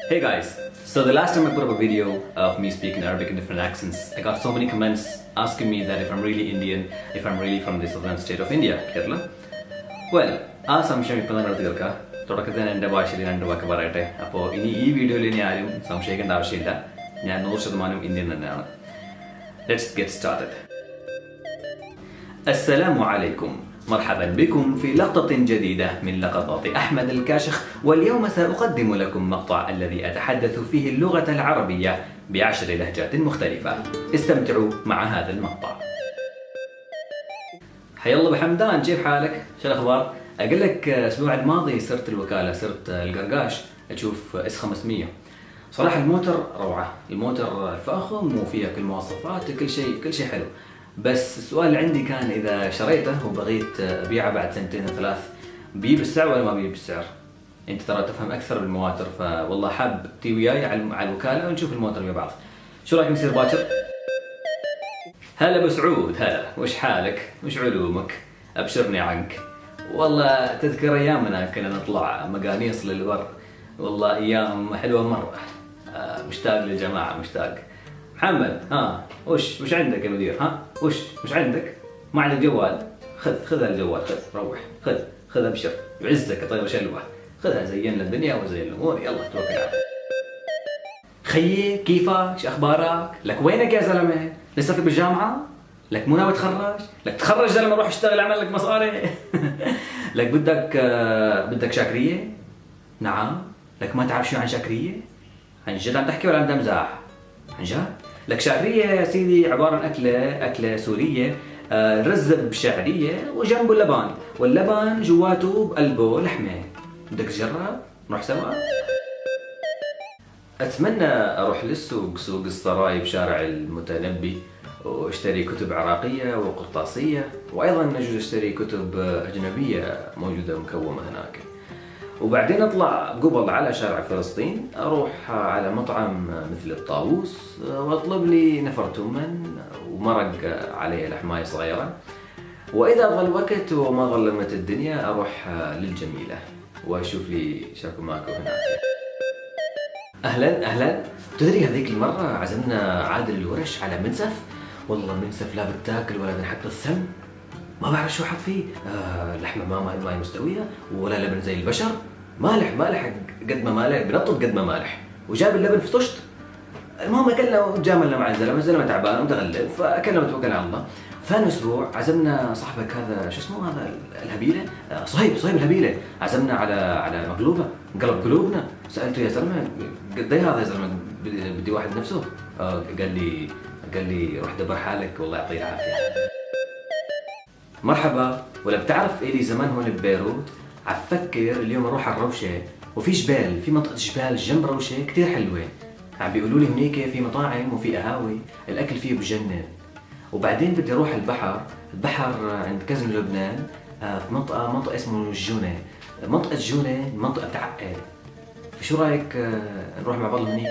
Hey guys, so the last time I put up a video of me speaking Arabic in different accents, I got so many comments asking me that if I'm really Indian, if I'm really from the southern state of India, Kerala. Well, ആ സംശയം ഇപ്പം നിങ്ങൾ തീർക്കാം. തുടക്കത്തിൽ തന്നെ എൻ്റെ ഭാഷയിൽ 2 വാക്ക് പറയട്ടെ. അപ്പോൾ ഇനി ഈ വീഡിയോയിൽ ഇനി ആരും സംശയിക്കേണ്ട ആവശ്യമില്ല. ഞാൻ 100% ഇന്ത്യൻ തന്നെയാണ്. Let's get started. السلام عليكم. مرحبا بكم في لقطة جديدة من لقطات أحمد الكاشخ، واليوم سأقدم لكم مقطع الذي أتحدث فيه اللغة العربية ب10 لهجات مختلفة. استمتعوا مع هذا المقطع. حيا الله بحمدان، كيف حالك؟ شو الأخبار؟ أقول لك الأسبوع الماضي صرت الوكالة، صرت القرقاش أشوف اس 500. صراحة الموتر روعة، الموتر فخم وفيها كل مواصفات، كل شيء حلو. بس السؤال اللي عندي كان إذا شريته وبغيت أبيعه بعد 2 أو 3 بيه بالسعر ولا ما بيه بالسعر؟ أنت ترى تفهم أكثر بالمواتر، فوالله حاب تي وياي على الوكالة ونشوف الموتر ويا بعض. شو رأيك نصير باكر؟ هلا أبو سعود، هلا، وش حالك؟ وش علومك؟ أبشرني عنك. والله تذكر أيامنا كنا نطلع مقانيص للبر، والله أيام حلوة مرة. مشتاق للجماعة، مشتاق. محمد، وش عندك يا مدير؟ وش عندك؟ ما عندك جوال؟ خذ الجوال، روح خذ ابشر، يعزك يا طير شلوه، خذها زين الدنيا وزين الامور، يلا توكل على الله. خيي كيفك؟ شو اخبارك؟ لك وينك يا زلمه؟ لسه في بالجامعه؟ لك مو ناوي تخرج؟ لك تخرج زلمه روح اشتغل اعمل لك مصاري. لك بدك شاكريه؟ نعم. لك ما تعرف شو عن شاكريه؟ عن جد عم تحكي ولا عم تمزح؟ عن جد؟ لك شعرية يا سيدي عبارة عن أكلة سورية، رز بشعرية وجنبه لبن، واللبن جواته بقلبه لحمة. بدك تجرب؟ نروح سوا؟ أتمنى أروح للسوق، سوق السراي بشارع المتنبي، واشتري كتب عراقية وقرطاسية، وأيضا نجد اشتري كتب أجنبية موجودة مكومة هناك. وبعدين اطلع قبل على شارع فلسطين، اروح على مطعم مثل الطاووس واطلب لي نفر تمن ومرق عليه لحماية صغيرة، واذا ظل وقت وما ظلمت الدنيا اروح للجميلة واشوف لي شاكو ماكو هناك. اهلا، تدري هذيك المرة عزمنا عادل الورش على منسف، والله منسف لا بتاكل ولا بنحط السم، ما بعرف شو حط فيه، لحمة ما مستوية ولا لبن زي البشر، مالح قد ما مالح، بنطط قد ما مالح، وجاب اللبن في طشت. المهم اكلنا وجاملنا مع الزلمة تعبان ومتغلب، فاكلنا وتوكلنا على الله. ثاني اسبوع عزمنا صاحبك هذا، شو اسمه هذا الهبيلة، صهيب الهبيلة، عزمنا على مقلوبة، قلب قلوبنا. سألته يا زلمة قد ايه هذا يا زلمة، بدي واحد نفسه؟ قال لي روح دبر حالك والله يعطيه العافية. مرحبا، ولا بتعرف إلي زمان هون ببيروت عفكر اليوم اروح على الروشة، وفي جبال، في منطقة جبال جنب روشة كتير حلوة، عم بيقولوا لي هنيك في مطاعم وفي قهاوي الأكل فيه بجنن. وبعدين بدي اروح البحر عند كزن لبنان، في منطقة اسمه الجونة، منطقة الجونة منطقة بتعقد. فشو رايك نروح مع بعض هنيك؟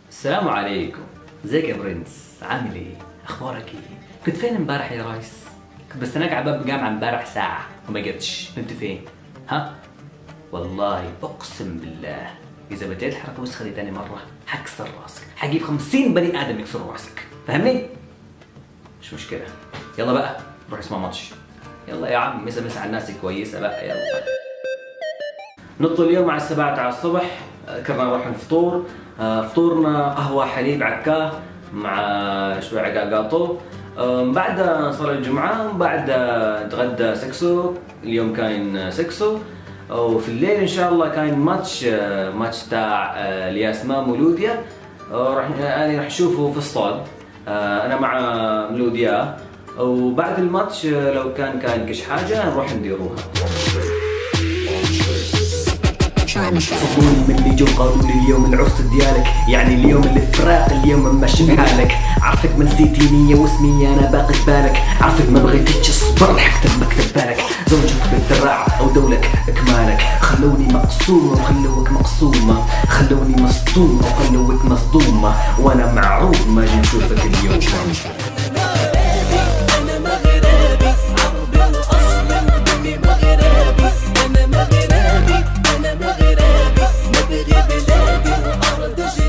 السلام عليكم، ازيك يا برنس؟ عامل ايه؟ اخبارك ايه؟ كنت فين امبارح يا ريس؟ كنت بستناك على باب الجامعة امبارح ساعة وما جيتش، كنت فين؟ والله اقسم بالله اذا بديت الحركة وسخة دي تاني مرة حكسر راسك، حجيب 50 بني ادم يكسروا راسك، فهمني؟ مش مشكلة، يلا بقى نروح نسمع ماتش. يلا يا عم، مسا على الناس كويسة بقى، يلا. نط اليوم على 7 على الصبح، كنا نروح نفطور، فطورنا قهوة حليب عكاه مع شوي عقاقاطو، بعدها صلاة الجمعة، بعدها نتغدى سكسو، اليوم كاين سكسو، وفي الليل ان شاء الله كاين ماتش تاع الياسما مولوديا، انا راح اشوفه في الصاد، انا مع مولوديا، وبعد الماتش لو كاين كش حاجة نروح نديروها. صدوني من اللي جو قالوا لي اليوم العرس ديالك، يعني اليوم الفراق، اليوم ماشي بحالك، عرفك من سيتينية واسمي انا باقي بالك، عرفك ما بغيتش اصبر حكتب مكتب بالك، زوجك بالذراع او دولك اكمالك، خلوني مقسومة وخلوك مقسومة، خلوني مصدومة وخلوك مصدومة، وانا معروف ما اجي نشوفك اليوم. بلادي وأرض